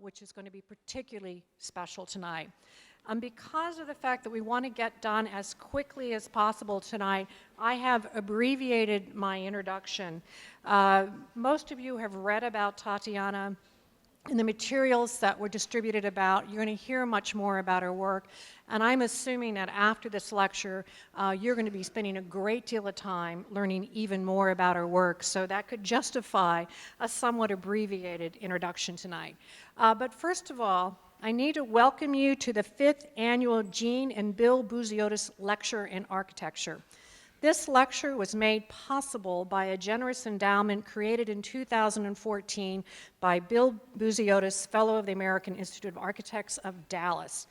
which is going to be particularly special tonight. Because of the fact that we want to get done as quickly as possible tonight, I have abbreviated my introduction. Most of you have read about Tatiana in the materials that were distributed about. You're going to hear much more about her work, and I'm assuming that after this lecture, you're going to be spending a great deal of time learning even more about her work, so that could justify a somewhat abbreviated introduction tonight. But first of all, I need to welcome you to the 5th annual Jean and Bill Busiotis Lecture in Architecture. This lecture was made possible by a generous endowment created in 2014 by Bill Busiotis, Fellow of the American Institute of Architects of Dallas.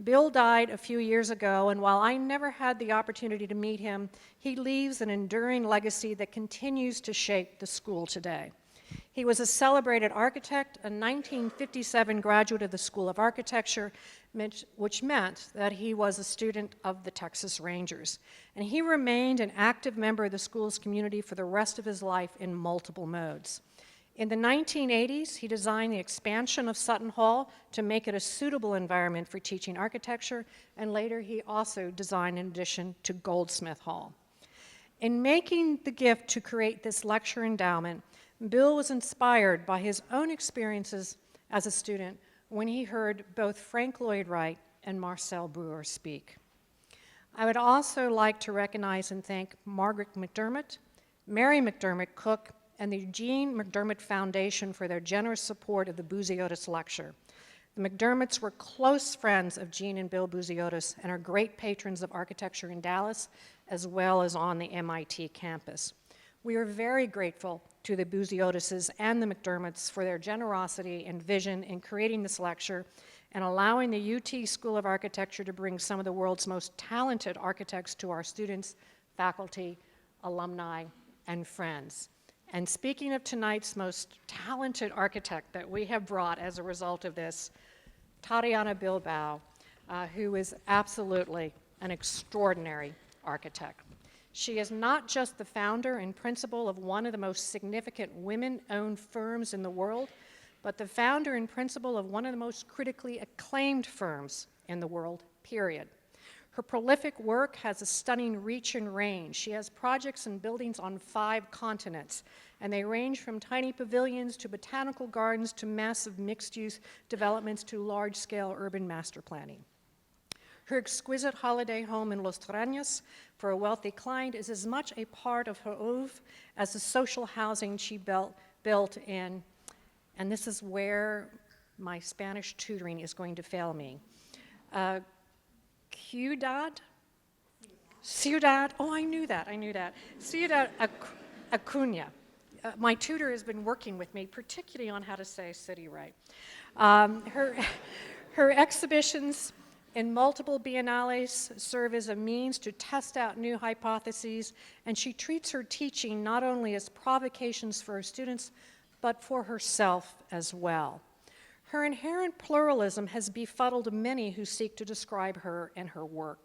Bill died a few years ago, and while I never had the opportunity to meet him, he leaves an enduring legacy that continues to shape the school today. He was a celebrated architect, a 1957 graduate of the School of Architecture, which meant that he was a student of the Texas Rangers. And he remained an active member of the school's community for the rest of his life in multiple modes. In the 1980s, he designed the expansion of Sutton Hall to make it a suitable environment for teaching architecture, and later he also designed an addition to Goldsmith Hall. In making the gift to create this lecture endowment, Bill was inspired by his own experiences as a student when he heard both Frank Lloyd Wright and Marcel Breuer speak. I would also like to recognize and thank Margaret McDermott, Mary McDermott Cook, and the Jean McDermott Foundation for their generous support of the Busiotis Lecture. The McDermotts were close friends of Jean and Bill Busiotis and are great patrons of architecture in Dallas, as well as on the MIT campus. We are very grateful to the Busiotises and the McDermotts for their generosity and vision in creating this lecture and allowing the UT School of Architecture to bring some of the world's most talented architects to our students, faculty, alumni, and friends. And speaking of tonight's most talented architect that we have brought as a result of this, Tatiana Bilbao, who is absolutely an extraordinary architect. She is not just the founder and principal of one of the most significant women-owned firms in the world, but the founder and principal of one of the most critically acclaimed firms in the world, period. Her prolific work has a stunning reach and range. She has projects and buildings on 5 continents, and they range from tiny pavilions to botanical gardens to massive mixed-use developments to large-scale urban master planning. Her exquisite holiday home in Los Trañas for a wealthy client is as much a part of her oeuvre as the social housing she built in, and this is where my Spanish tutoring is going to fail me. Ciudad, oh, I knew that. Ciudad Acuña. My tutor has been working with me, particularly on how to say city right. Her exhibitions in multiple biennales serve as a means to test out new hypotheses, and she treats her teaching not only as provocations for her students, but for herself as well. Her inherent pluralism has befuddled many who seek to describe her and her work.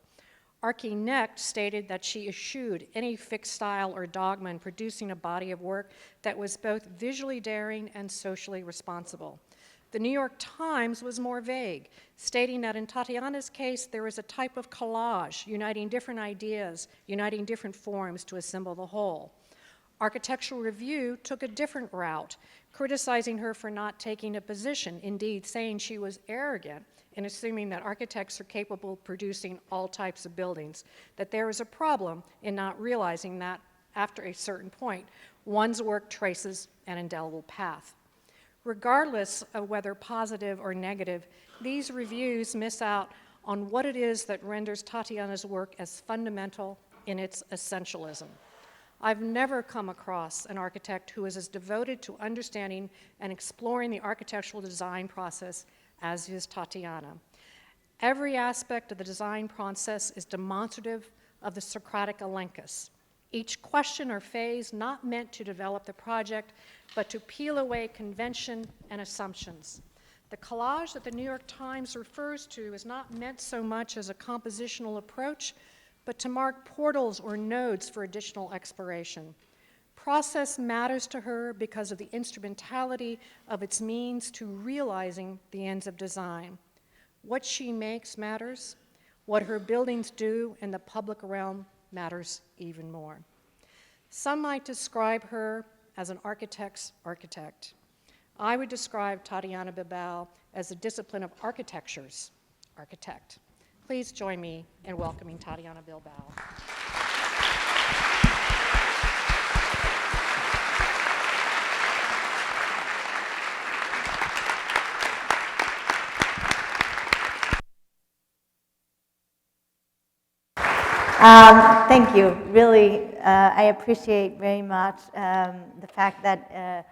Archie Necht stated that she eschewed any fixed style or dogma in producing a body of work that was both visually daring and socially responsible. The New York Times was more vague, stating that in Tatiana's case, there was a type of collage uniting different ideas, uniting different forms to assemble the whole. Architectural Review took a different route, criticizing her for not taking a position, indeed saying she was arrogant in assuming that architects are capable of producing all types of buildings, that there is a problem in not realizing that after a certain point, one's work traces an indelible path. Regardless of whether positive or negative, these reviews miss out on what it is that renders Tatiana's work as fundamental in its essentialism. I've never come across an architect who is as devoted to understanding and exploring the architectural design process as is Tatiana. Every aspect of the design process is demonstrative of the Socratic elenchus. Each question or phase not meant to develop the project, but to peel away convention and assumptions. The collage that the New York Times refers to is not meant so much as a compositional approach, but to mark portals or nodes for additional exploration. process matters to her because of the instrumentality of its means to realizing the ends of design. What she makes matters. What her buildings do in the public realm matters even more. Some might describe her as an architect's architect. I would describe Tatiana Bilbao as the discipline of architecture's architect. Please join me in welcoming Tatiana Bilbao. Thank you. Really, I appreciate very much the fact that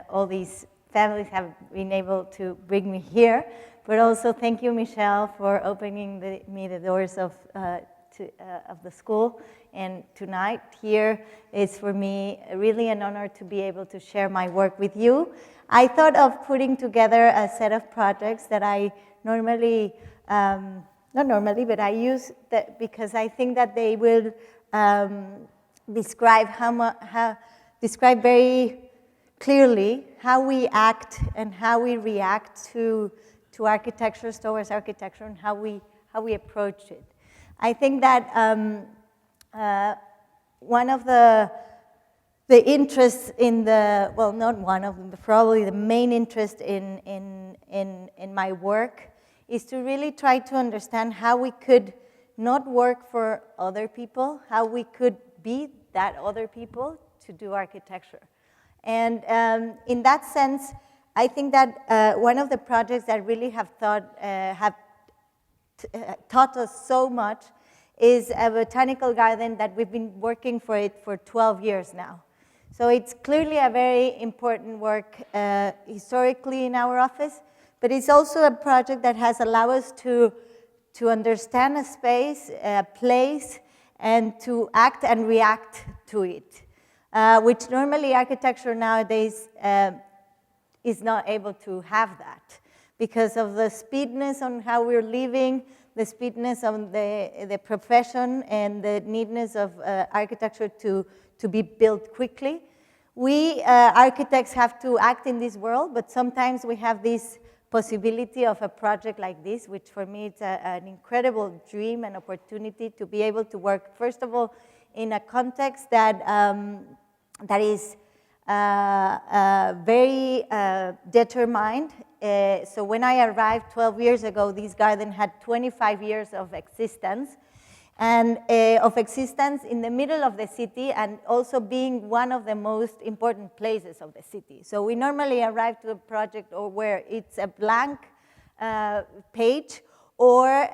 all these families have been able to bring me here, but also thank you, Michelle, for opening me the doors of the school. And tonight here is for me really an honor to be able to share my work with you. I thought of putting together a set of projects that I normally not normally, but I use that because I think that they will describe describe very clearly how we act and how we react to architecture, towards architecture, and how we approach it. I think that one of the interests in well, not one of them, but probably the main interest in my work is to really try to understand how we could not work for other people, how we could be that other people to do architecture. And in that sense, I think that one of the projects that really have taught us so much is a botanical garden that we've been working for it for 12 years now. So it's clearly a very important work historically in our office, but it's also a project that has allowed us to understand a space, a place, and to act and react to it, which normally architecture nowadays is not able to have that because of the speedness on how we're living, the speedness of the profession, and the needness of architecture to be built quickly. We architects have to act in this world, but sometimes we have this possibility of a project like this, which for me it's an incredible dream and opportunity to be able to work, first of all, in a context that is very determined. So when I arrived 12 years ago, this garden had 25 years of existence, and in the middle of the city, and also being one of the most important places of the city. So we normally arrive to a project or where it's a blank page, or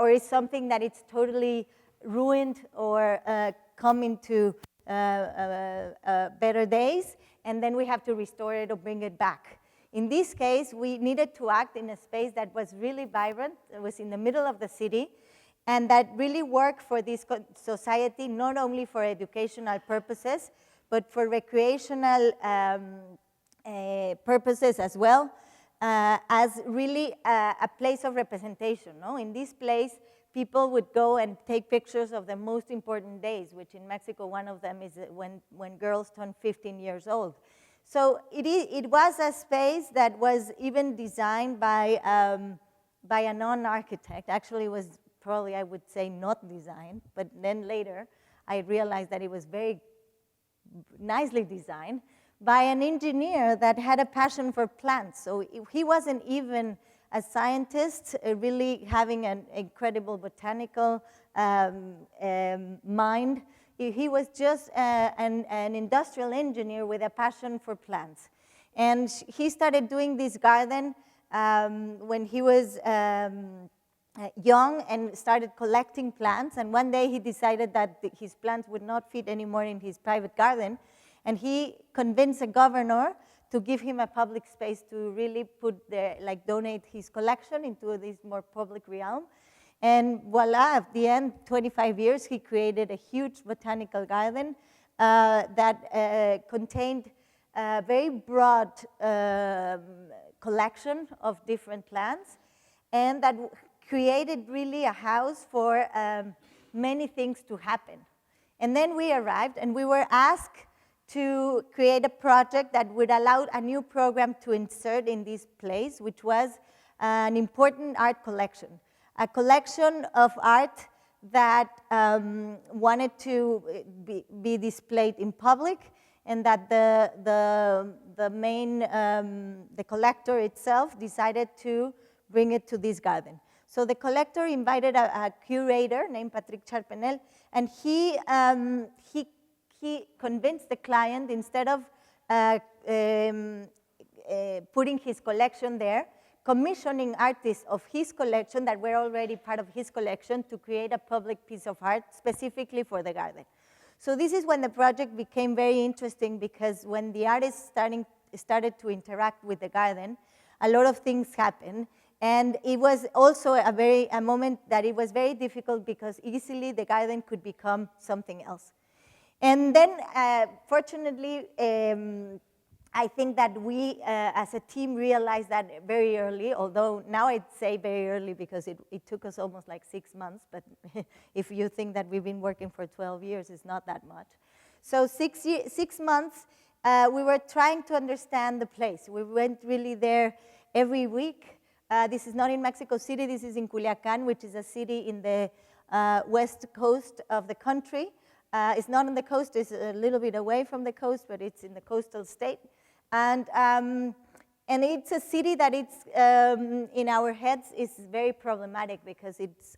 it's something that it's totally ruined or coming to better days, and then we have to restore it or bring it back. In this case, we needed to act in a space that was really vibrant. It was in the middle of the city, and that really worked for this society, not only for educational purposes, but for recreational purposes as well, as really a place of representation. No? In this place, people would go and take pictures of the most important days, which in Mexico, one of them is when girls turn 15 years old. So it was a space that was even designed by a non-architect. Actually, it was probably, I would say, not designed, but then later I realized that it was very nicely designed by an engineer that had a passion for plants. So he wasn't even a scientist, really having an incredible botanical mind. He was just an industrial engineer with a passion for plants. And he started doing this garden when he was young and started collecting plants, and one day he decided that his plants would not fit anymore in his private garden, and he convinced a governor to give him a public space to really donate his collection into this more public realm. And voila, at the end, 25 years, he created a huge botanical garden that contained a very broad collection of different plants, and that created really a house for many things to happen. And then we arrived, and we were asked to create a project that would allow a new program to insert in this place, which was an important art collection. A collection of art that wanted to be displayed in public, and that the main, the collector itself decided to bring it to this garden. So the collector invited a curator named Patrick Charpenel, and he convinced the client, instead of putting his collection there, commissioning artists of his collection that were already part of his collection to create a public piece of art specifically for the garden. So this is when the project became very interesting, because when the artists started to interact with the garden, a lot of things happened. And it was also a moment that it was very difficult, because easily the garden could become something else. And then, fortunately, I think that we, as a team, realized that very early, although now I'd say very early because it took us almost like 6 months, but if you think that we've been working for 12 years, it's not that much. So 6 months, we were trying to understand the place. We went really there every week. This is not in Mexico City, this is in Culiacan, which is a city in the west coast of the country. It's not on the coast, it's a little bit away from the coast, but it's in the coastal state. And it's a city that it's, in our heads, is very problematic, because it's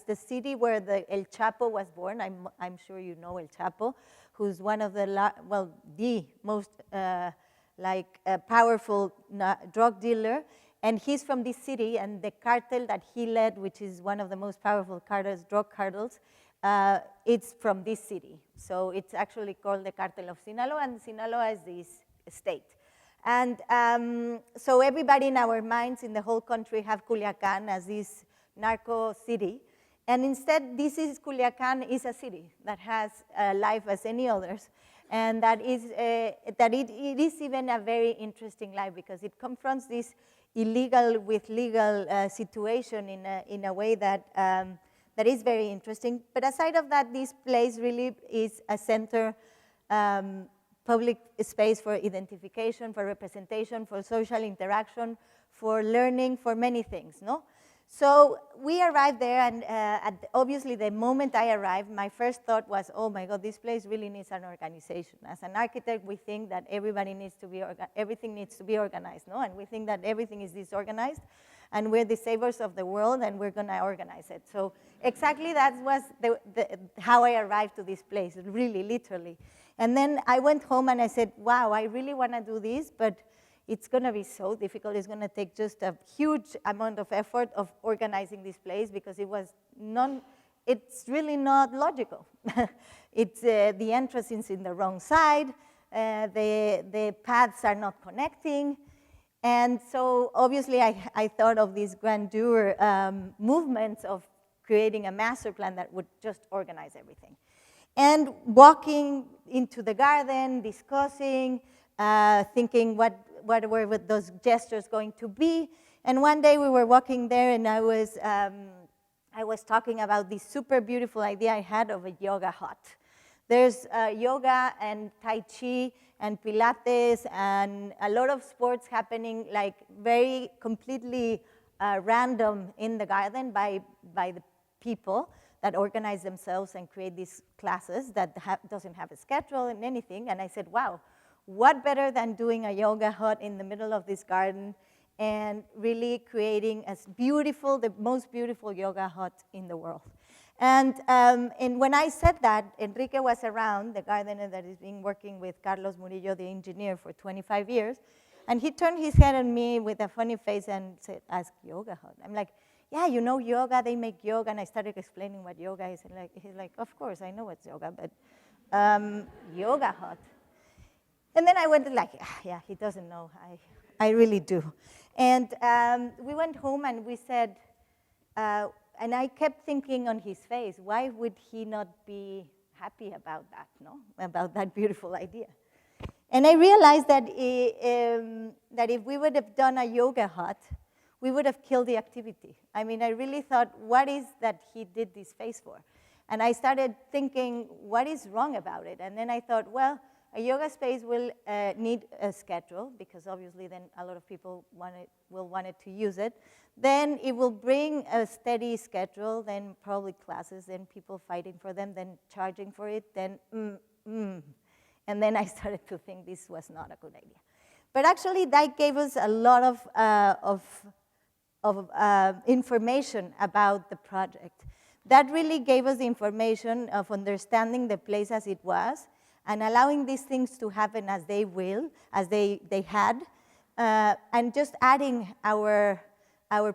the city where the El Chapo was born. I'm sure you know El Chapo, who's one of the, the most powerful drug dealer. And he's from this city, and the cartel that he led, which is one of the most powerful cartels, drug cartels, it's from this city. So it's actually called the Cartel of Sinaloa, and Sinaloa is this state. And so everybody in our minds in the whole country have Culiacan as this narco city. And instead, Culiacan is a city that has life as any others. And that is, it is even a very interesting life, because it confronts this illegal with legal situation in a way that, that is very interesting. But aside of that, this place really is a center, public space for identification, for representation, for social interaction, for learning, for many things, no? So we arrived there, and obviously the moment I arrived, my first thought was, oh my God, this place really needs an organization. As an architect, we think that everything needs to be organized, no? And we think that everything is disorganized, and we're the savers of the world, and we're gonna organize it. So exactly that was how I arrived to this place, really, literally. And then I went home and I said, wow, I really wanna do this, but it's gonna be so difficult. It's gonna take just a huge amount of effort of organizing this place, because it's really not logical. It's the entrance is in the wrong side, the paths are not connecting. And so obviously I thought of these grandeur movements of creating a master plan that would just organize everything. And walking into the garden, discussing, thinking what were those gestures going to be. And one day we were walking there, and I was talking about this super beautiful idea I had of a yoga hut. There's yoga and Tai Chi and Pilates and a lot of sports happening, like very completely random in the garden by the people that organize themselves and create these classes that doesn't have a schedule and anything. And I said, wow, what better than doing a yoga hut in the middle of this garden and really creating the most beautiful yoga hut in the world. And when I said that, Enrique was around, the gardener that has been working with Carlos Murillo, the engineer, for 25 years. And he turned his head on me with a funny face and said, ask yoga hut. I'm like, yeah, you know yoga, they make yoga. And I started explaining what yoga is. And he's like, of course, I know what's yoga, but yoga hut. And then I went like, yeah, he doesn't know. I really do. And we went home and we said, and I kept thinking on his face, why would he not be happy about that, no? About that beautiful idea. And I realized that, that if we would have done a yoga hut, we would have killed the activity. I mean, I really thought, what is that he did this face for? And I started thinking, what is wrong about it? And then I thought, well, a yoga space will need a schedule, because obviously then a lot of people will want to use it. Then it will bring a steady schedule, then probably classes, then people fighting for them, then charging for it, then And then I started to think this was not a good idea. But actually that gave us a lot of information about the project. That really gave us the information of understanding the place as it was, and allowing these things to happen as they will, as they had, and just adding our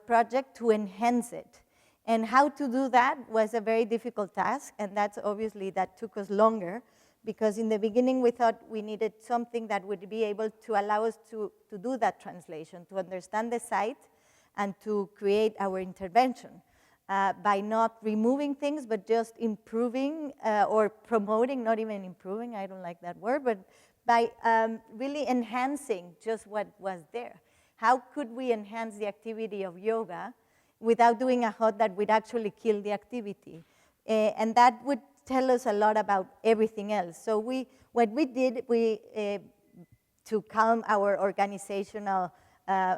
project to enhance it. And how to do that was a very difficult task, and that's obviously, that took us longer, because in the beginning we thought we needed something that would be able to allow us to do that translation, to understand the site, and to create our intervention. By not removing things, but just improving or promoting, not even improving, I don't like that word, but by really enhancing just what was there. How could we enhance the activity of yoga without doing a hut that would actually kill the activity? And that would tell us a lot about everything else. So what we did, to calm our organizational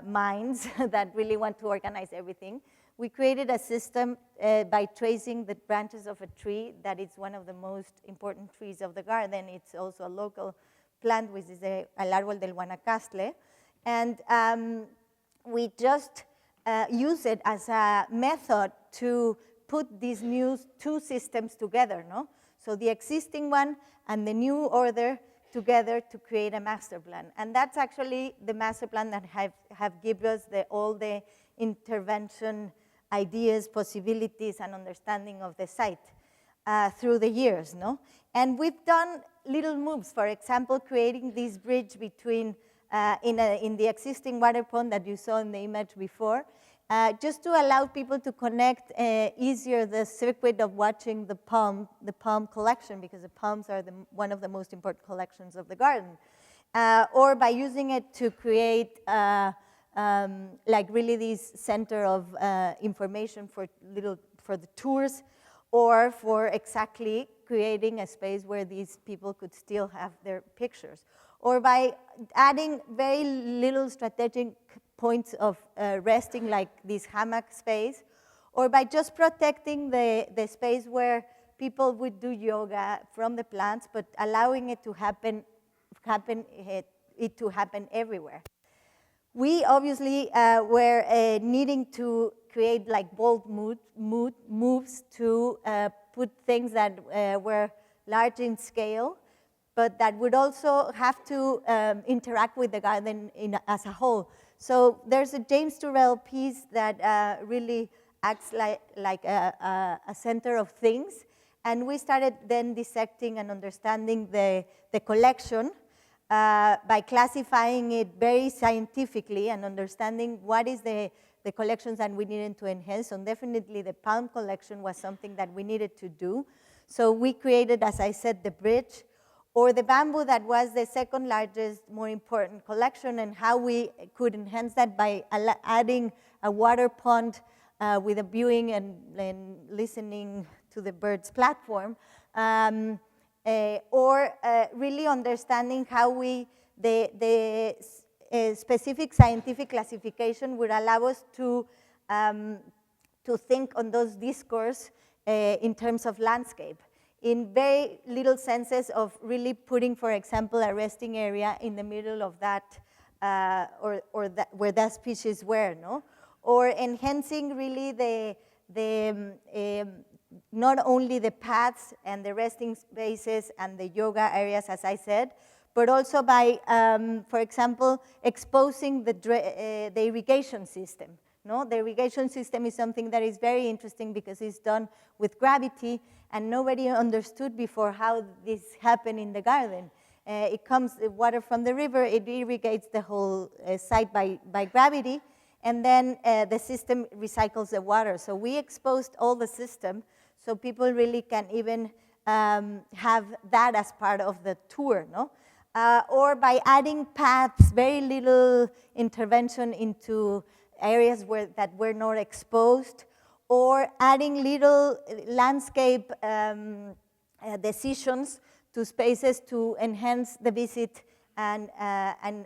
minds that really want to organize everything, we created a system by tracing the branches of a tree that is one of the most important trees of the garden. It's also a local plant, which is el árbol del Guanacaste. And we just use it as a method to put these new two systems together, no? So the existing one and the new order together to create a master plan. And that's actually the master plan that have given us all the intervention ideas, possibilities, and understanding of the site through the years, no? And we've done little moves, for example, creating this bridge between, in the existing water pond that you saw in the image before, just to allow people to connect easier the circuit of watching the palm collection, because the palms are one of the most important collections of the garden. Or by using it to create like really this center of information for the tours, or for exactly creating a space where these people could still have their pictures. Or by adding very little strategic points of resting, like this hammock space, or by just protecting the space where people would do yoga from the plants, but allowing it to happen everywhere. We obviously were needing to create like bold moves to put things that were large in scale, but that would also have to interact with the garden as a whole. So there's a James Turrell piece that really acts like a center of things, and we started then dissecting and understanding the collection by classifying it very scientifically and understanding what is the collections that we needed to enhance. And definitely the palm collection was something that we needed to do. So we created, as I said, the bridge, or the bamboo that was the second largest, more important collection, and how we could enhance that by adding a water pond with a viewing and listening to the birds platform. Or really understanding how the specific scientific classification would allow us to think on those discourse in terms of landscape, in very little senses of really putting, for example, a resting area in the middle of that, or that, where that species were, no? Or enhancing really not only the paths and the resting spaces and the yoga areas, as I said, but also by, for example, exposing the irrigation system. No? The irrigation system is something that is very interesting because it's done with gravity, and nobody understood before how this happened in the garden. It comes, the water from the river, it irrigates the whole site by gravity, and then the system recycles the water. So we exposed all the system, so people really can even have that as part of the tour, no? Or by adding paths, very little intervention into areas that were not exposed, or adding little landscape decisions spaces to enhance the visit and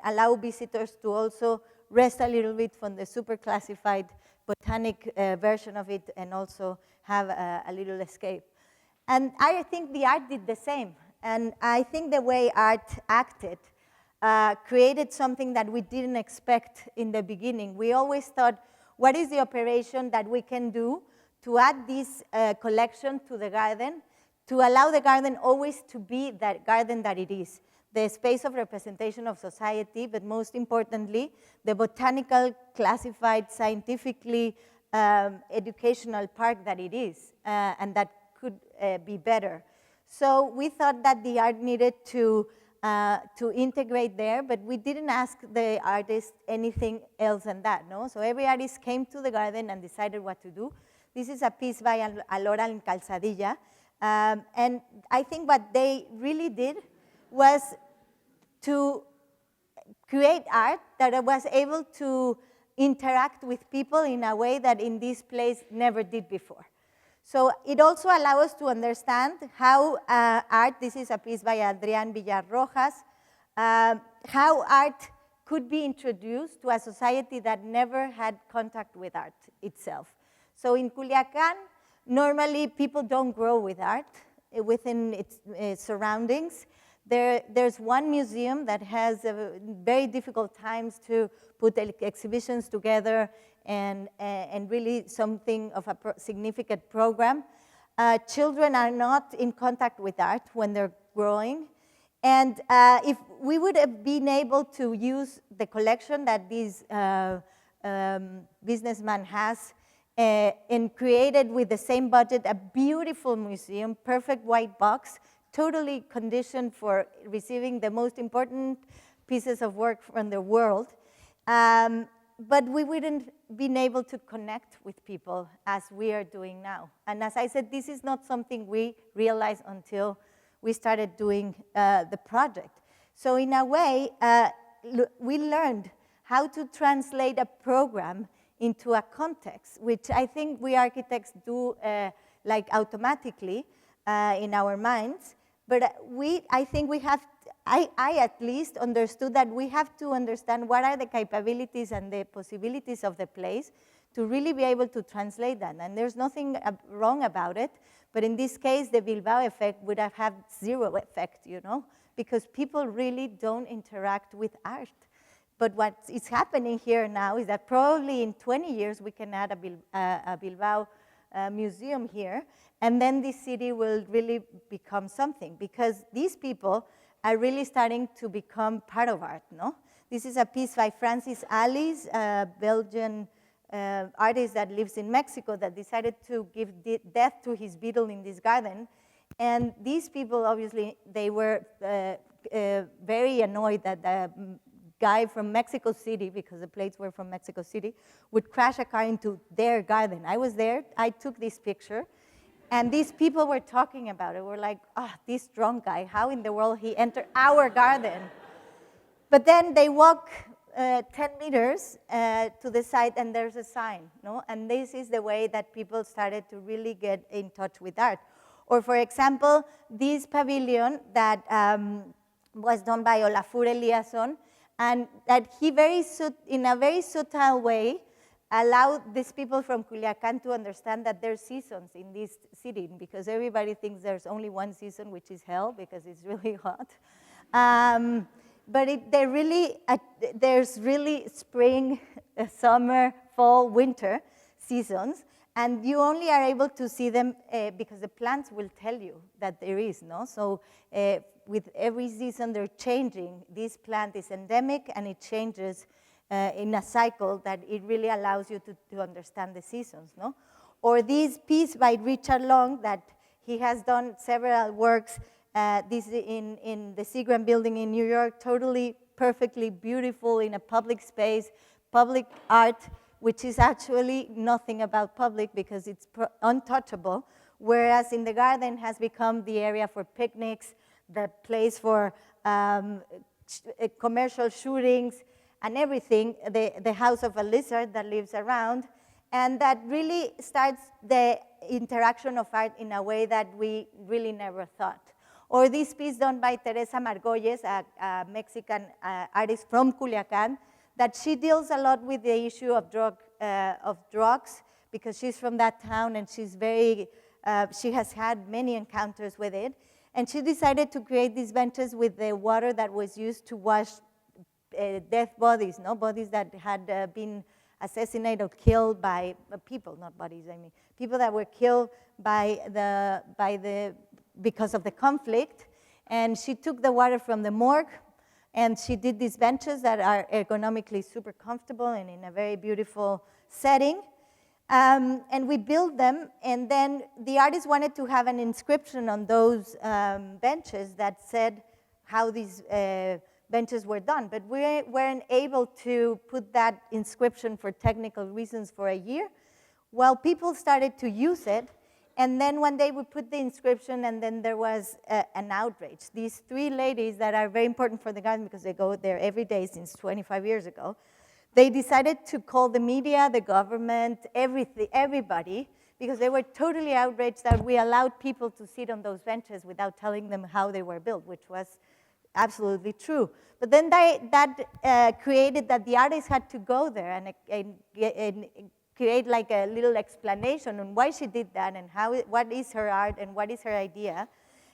allow visitors to also rest a little bit from the super classified botanic version of it and also have a little escape. And I think the art did the same. And I think the way art acted created something that we didn't expect in the beginning. We always thought, what is the operation that we can do to add this collection to the garden, to allow the garden always to be that garden that it is, the space of representation of society, but most importantly, the botanical, classified, scientifically educational park that it is, and that could be better. So we thought that the art needed to integrate there, but we didn't ask the artist anything else than that, no? So every artist came to the garden and decided what to do. This is a piece by Alora and Calzadilla, and I think what they really did was to create art that was able to interact with people in a way that in this place never did before. So it also allows us to understand how art, this is a piece by Adrián Villar-Rojas, how art could be introduced to a society that never had contact with art itself. So in Culiacán, normally people don't grow with art within its surroundings. There's one museum that has very difficult times to put exhibitions together and really something of a significant program. Children are not in contact with art when they're growing. And if we would have been able to use the collection that this businessman has and created with the same budget a beautiful museum, perfect white box, totally conditioned for receiving the most important pieces of work from the world. But we wouldn't been able to connect with people as we are doing now. And as I said, this is not something we realized until we started doing the project. So in a way, we learned how to translate a program into a context, which I think we architects do like automatically in our minds. But I think we have, I at least understood that we have to understand what are the capabilities and the possibilities of the place to really be able to translate that. And there's nothing wrong about it, but in this case, the Bilbao effect would have had zero effect, you know, because people really don't interact with art. But what is happening here now is that probably in 20 years, we can add a Bilbao museum here, and then this city will really become something, because these people are really starting to become part of art, no? This is a piece by Francis Alice, a Belgian artist that lives in Mexico that decided to give death to his beetle in this garden. And these people, obviously, they were very annoyed that the guy from Mexico City, because the plates were from Mexico City, would crash a car into their garden. I was there, I took this picture, and these people were talking about it. We're like, oh, this drunk guy, how in the world he entered our garden? But then they walk 10 meters to the side and there's a sign, no? And this is the way that people started to really get in touch with art. Or for example, this pavilion that was done by Olafur Eliasson, and that he in a very subtle way allowed these people from Culiacán to understand that there's seasons in this city, because everybody thinks there's only one season, which is hell, because it's really hot. But there's really spring, summer, fall, winter seasons, and you only are able to see them because the plants will tell you that there is, no? So with every season they're changing. This plant is endemic and it changes in a cycle that it really allows you to understand the seasons, no? Or this piece by Richard Long that he has done several works, this in the Seagram building in New York, totally, perfectly beautiful in a public space, public art, which is actually nothing about public because it's untouchable, whereas in the garden has become the area for picnics, the place for commercial shootings, and everything, the house of a lizard that lives around, and that really starts the interaction of art in a way that we really never thought. Or this piece done by Teresa Margolles, a Mexican artist from Culiacan, that she deals a lot with the issue of drugs, because she's from that town and she's she has had many encounters with it. And she decided to create these benches with the water that was used to wash dead bodies, bodies that had been assassinated or killed by people, not bodies, I mean, people that were killed because of the conflict. And she took the water from the morgue, and she did these benches that are ergonomically super comfortable and in a very beautiful setting. And we built them, and then the artist wanted to have an inscription on those benches that said how these benches were done, but we weren't able to put that inscription for technical reasons for a year. Well, people started to use it, and then one day we put the inscription, and then there was an outrage. These three ladies that are very important for the garden because they go there every day since 25 years ago, they decided to call the media, the government, everybody, because they were totally outraged that we allowed people to sit on those benches without telling them how they were built, which was absolutely true. But then that created that the artist had to go there and create like a little explanation on why she did that and what is her art and what is her idea.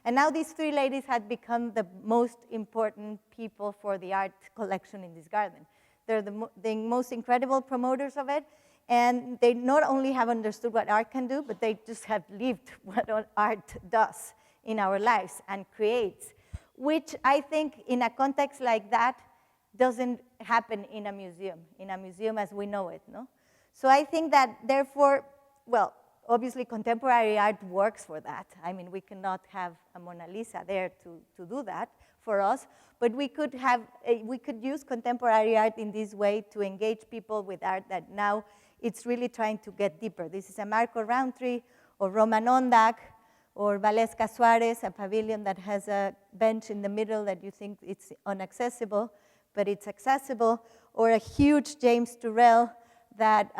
And now these three ladies had become the most important people for the art collection in this garden. They're the most incredible promoters of it, and they not only have understood what art can do, but they just have lived what art does in our lives and creates, which I think in a context like that doesn't happen in a museum as we know it, no? So I think that therefore, well, obviously contemporary art works for that. I mean, we cannot have a Mona Lisa there to do that for us, but we could use contemporary art in this way to engage people with art that now it's really trying to get deeper. This is a Marco Roundtree or Roman Ondak or Valesca Suarez, a pavilion that has a bench in the middle that you think it's inaccessible, but it's accessible, or a huge James Turrell that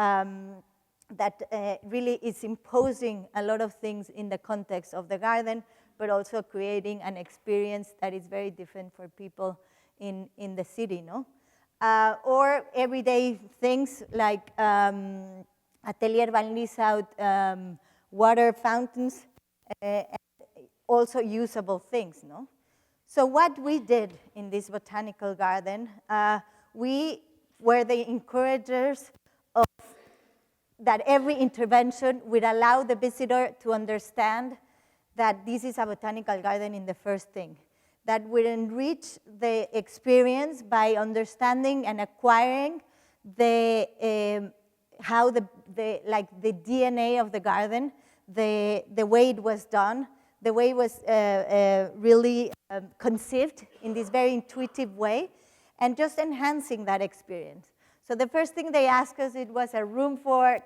really is imposing a lot of things in the context of the garden, but also creating an experience that is very different for people in the city, no? Or everyday things like Atelier Van Lieshout water fountains, and also usable things, no? So what we did in this botanical garden, we were the encouragers of that every intervention would allow the visitor to understand that this is a botanical garden in the first thing, that would enrich the experience by understanding and acquiring how the DNA of the garden, the way it was done, the way it was really conceived in this very intuitive way, and just enhancing that experience. So the first thing they asked us, it was a room for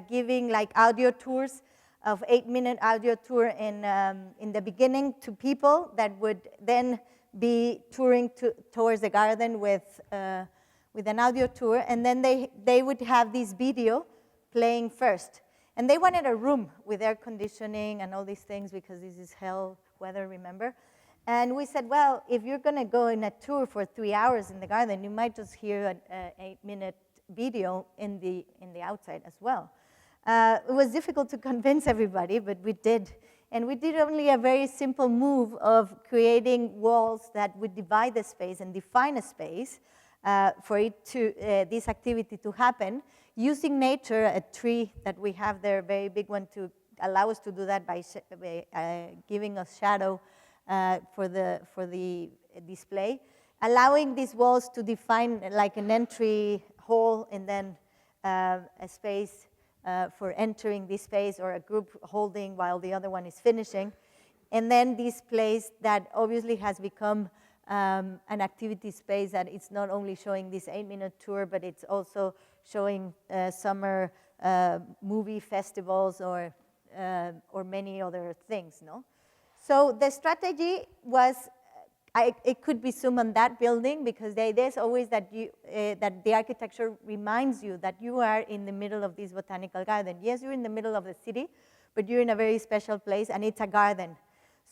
giving like audio tours of 8-minute audio tour in the beginning to people that would then be touring towards the garden with an audio tour, and then they would have this video playing first. And they wanted a room with air conditioning and all these things because this is hell weather, remember? And we said, well, if you're gonna go in a tour for 3 hours in the garden, you might just hear an 8-minute video in the outside as well. It was difficult to convince everybody, but we did. And we did only a very simple move of creating walls that would divide the space and define a space for this activity to happen, using nature, a tree that we have there, a very big one, to allow us to do that by giving us shadow for the display, allowing these walls to define like an entry hall and then a space for entering this space, or a group holding while the other one is finishing. And then this place that obviously has become an activity space that it's not only showing this 8-minute tour, but it's also showing summer movie festivals or many other things, no? So the strategy was, it could be summed on that building, because the idea is always that that the architecture reminds you that you are in the middle of this botanical garden. Yes, you're in the middle of the city, but you're in a very special place, and it's a garden.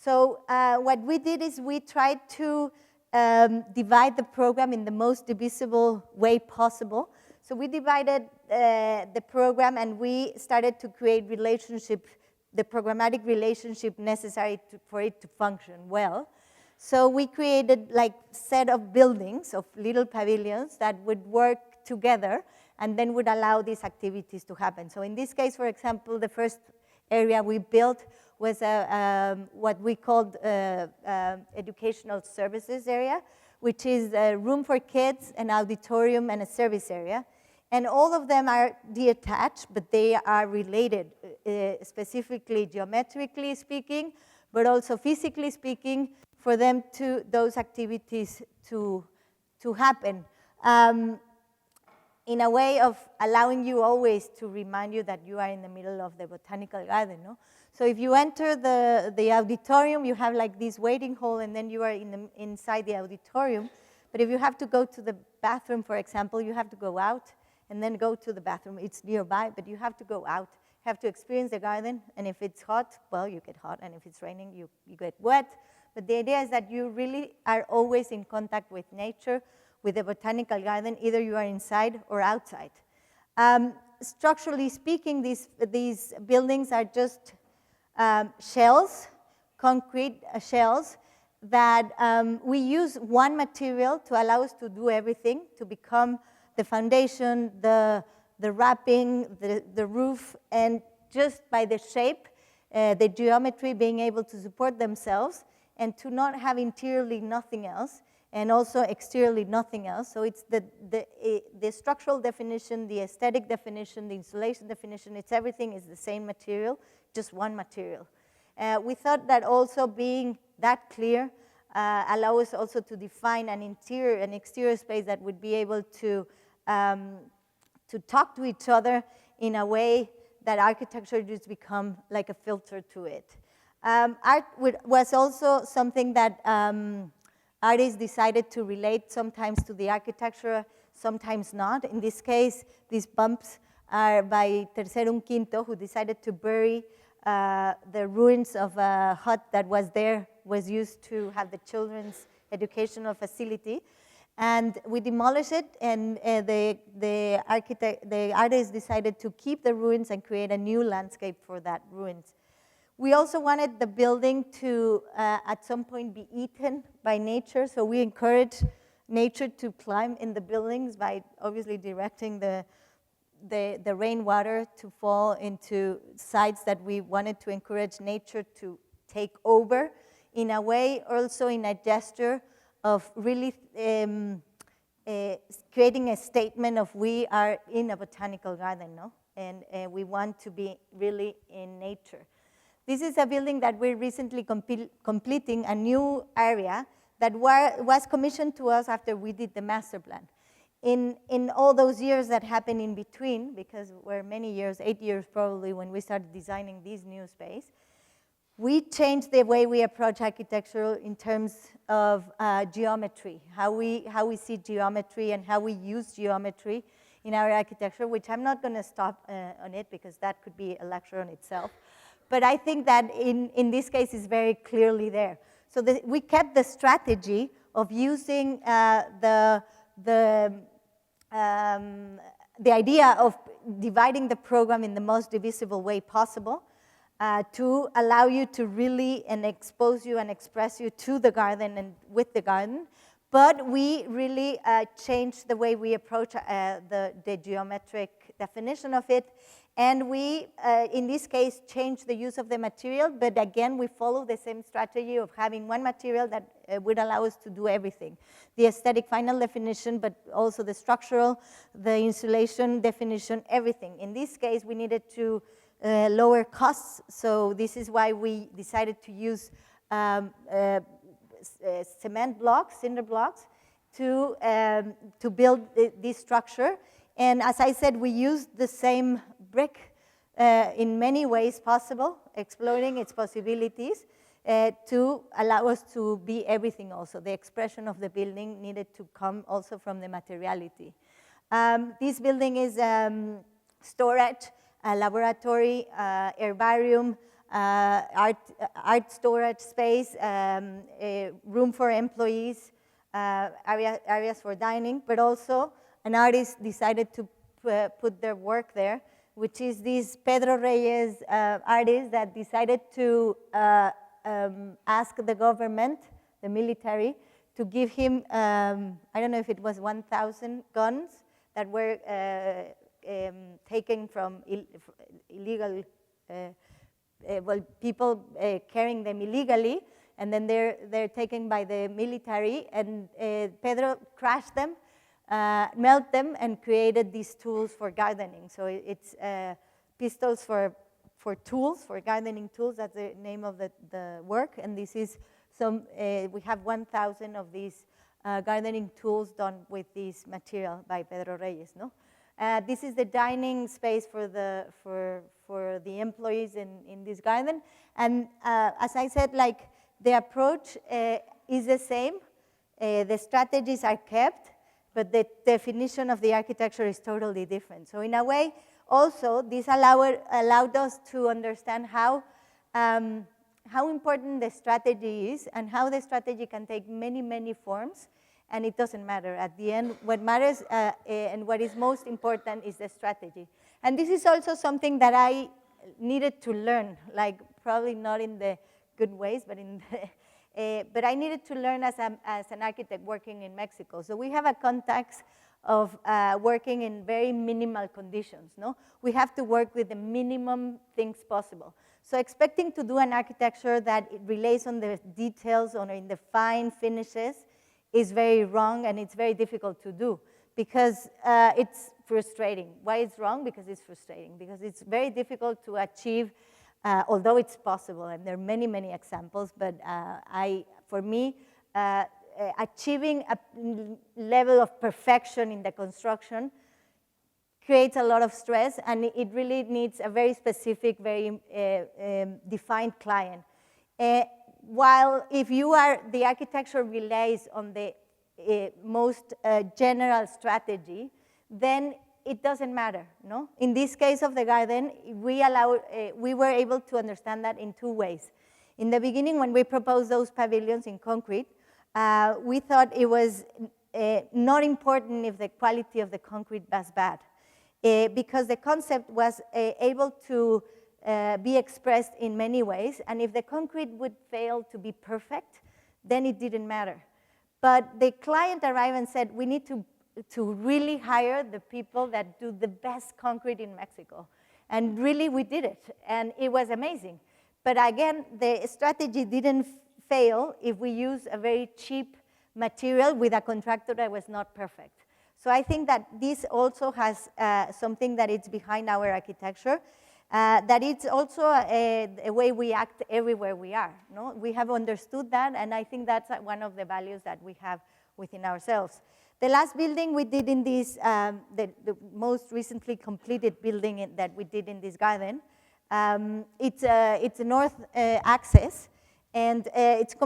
So what we did is we tried to divide the program in the most divisible way possible. So we divided the program and we started to create relationships, the programmatic relationship necessary for it to function well. So we created like set of buildings, of little pavilions that would work together and then would allow these activities to happen. So in this case, for example, the first area we built was what we called educational services area, which is a room for kids, an auditorium, and a service area. And all of them are detached, but they are related, specifically geometrically speaking, but also physically speaking, for them to, those activities to happen. In a way of allowing you always to remind you that you are in the middle of the Botanical Garden, no? So if you enter the auditorium, you have like this waiting hall, and then you are inside the auditorium. But if you have to go to the bathroom, for example, you have to go out and then go to the bathroom. It's nearby, but you have to go out, have to experience the garden, and if it's hot, well, you get hot, and if it's raining, you get wet. But the idea is that you really are always in contact with nature, with the Botanical Garden, either you are inside or outside. Structurally speaking, these buildings are just shells, concrete shells, that we use one material to allow us to do everything, to become the foundation, the wrapping, the roof, and just by the shape, the geometry being able to support themselves, and to not have interiorly nothing else, and also exteriorly nothing else. So it's the structural definition, the aesthetic definition, the insulation definition, it's everything is the same material, just one material. We thought that also being that clear allow us also to define an interior and exterior space that would be able to talk to each other in a way that architecture just become like a filter to it. Art was also something that artists decided to relate sometimes to the architecture, sometimes not. In this case, these bumps are by Tercero un Quinto, who decided to bury the ruins of a hut that was there, was used to have the children's educational facility. And we demolished it, and the artist decided to keep the ruins and create a new landscape for that ruins. We also wanted the building to, at some point, be eaten by nature, so we encourage nature to climb in the buildings by obviously directing the rainwater to fall into sites that we wanted to encourage nature to take over, in a way, also in a gesture of really creating a statement of we are in a botanical garden, no? And we want to be really in nature. This is a building that we're recently completing, a new area that was commissioned to us after we did the master plan. In all those years that happened in between, because we're many years, 8 years probably, when we started designing this new space, we changed the way we approach architecture in terms of geometry, how we see geometry and how we use geometry in our architecture, which I'm not going to stop on it because that could be a lecture on itself. But I think that in this case is very clearly there. So we kept the strategy of using the idea of dividing the program in the most divisible way possible to allow you to really expose you and express you to the garden and with the garden. But we really changed the way we approach the geometric definition of it. And we, in this case, changed the use of the material, but again, we follow the same strategy of having one material that would allow us to do everything. The aesthetic final definition, but also the structural, the insulation definition, everything. In this case, we needed to lower costs, so this is why we decided to use cement blocks, cinder blocks, to build this structure. And as I said, we used the same brick in many ways possible, exploring its possibilities to allow us to be everything also. The expression of the building needed to come also from the materiality. This building is storage, a laboratory, herbarium, art storage space, a room for employees, areas for dining, but also an artist decided to put their work there, which is this Pedro Reyes artist that decided to ask the government, the military, to give him, I don't know if it was 1,000 guns that were taken from illegal, well, people carrying them illegally, and then they're taken by the military, and Pedro crashed them, melt them, and created these tools for gardening. So it's pistols for tools, for gardening tools. That's the name of the work. And this is some, we have 1,000 of these gardening tools done with this material by Pedro Reyes, no? This is the dining space for the employees in this garden. And as I said, like, the approach is the same. The strategies are kept, but the definition of the architecture is totally different. So in a way, also, this allowed us to understand how important the strategy is and how the strategy can take many, many forms, and it doesn't matter. At the end, what matters and what is most important is the strategy. And this is also something that I needed to learn, like probably not in the good ways, but in the, but I needed to learn as an architect working in Mexico. So we have a context of working in very minimal conditions, no? We have to work with the minimum things possible. So expecting to do an architecture that it relays on the details or in the fine finishes is very wrong, and it's very difficult to do because it's frustrating. Why it's wrong? Because it's frustrating, because it's very difficult to achieve, although it's possible, and there are many, many examples, but for me, achieving a level of perfection in the construction creates a lot of stress, and it really needs a very specific, very defined client. While if you are, the architecture relies on the most general strategy, then it doesn't matter, no? In this case of the garden, we were able to understand that in two ways. In the beginning, when we proposed those pavilions in concrete, we thought it was not important if the quality of the concrete was bad, because the concept was able to be expressed in many ways, and if the concrete would fail to be perfect, then it didn't matter. But the client arrived and said, we need to really hire the people that do the best concrete in Mexico. And really, we did it, and it was amazing. But again, the strategy didn't fail if we use a very cheap material with a contractor that was not perfect. So I think that this also has something that is behind our architecture, that it's also a way we act everywhere we are. No? We have understood that, and I think that's one of the values that we have within ourselves. The last building we did in this, the most recently completed building that we did in this garden, it's a north access, and it's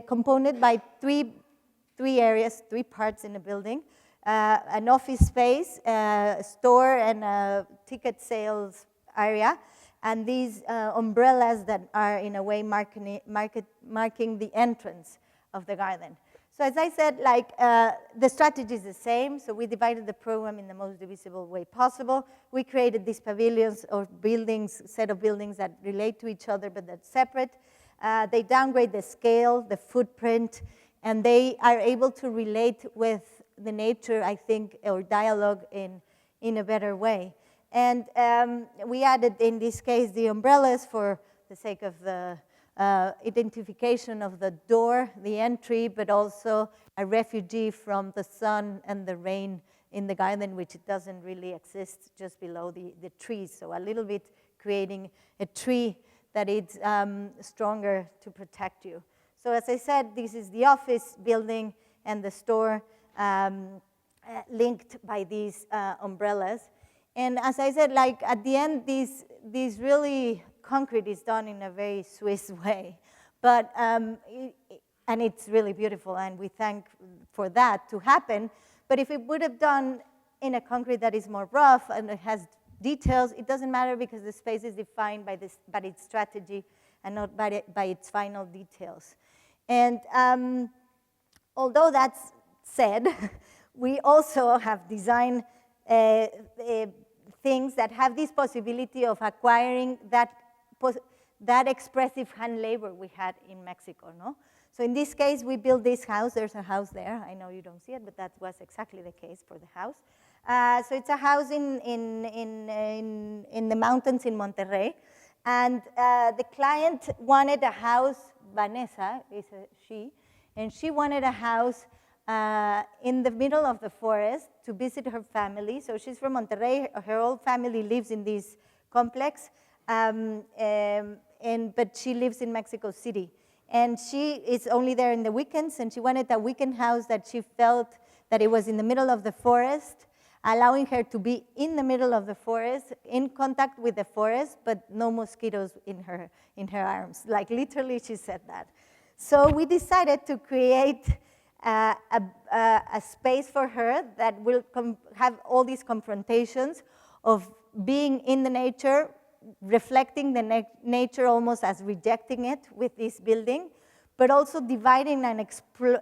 component by three areas, three parts in the building. An office space, a store, and a ticket sales area, and these umbrellas that are in a way marking the entrance of the garden. So as I said, like the strategy is the same, so we divided the program in the most divisible way possible. We created these pavilions or buildings, set of buildings that relate to each other but that's separate. They downgrade the scale, the footprint, and they are able to relate with the nature, I think, or dialogue in a better way. And we added, in this case, the umbrellas for the sake of the identification of the door, the entry, but also a refugee from the sun and the rain in the garden, which it doesn't really exist just below the trees. So a little bit creating a tree that is stronger to protect you. So as I said, this is the office building and the store linked by these umbrellas. And as I said, like at the end, these really concrete is done in a very Swiss way, but and it's really beautiful, and we thank for that to happen. But if it would have done in a concrete that is more rough and it has details, it doesn't matter because the space is defined by its strategy and not by its final details. And although that's said, we also have designed things that have this possibility of acquiring that expressive hand labor we had in Mexico, no? So in this case, we built this house. There's a house there. I know you don't see it, but that was exactly the case for the house. So it's a house in the mountains in Monterrey. And the client wanted a house, Vanessa is she, and she wanted a house in the middle of the forest to visit her family. So she's from Monterrey. Her whole family lives in this complex, but she lives in Mexico City. And she is only there in the weekends, and she wanted a weekend house that she felt that it was in the middle of the forest, allowing her to be in the middle of the forest, in contact with the forest, but no mosquitoes in her arms. Like literally, she said that. So we decided to create a space for her that will have all these confrontations of being in the nature, reflecting the nature almost as rejecting it with this building, but also dividing and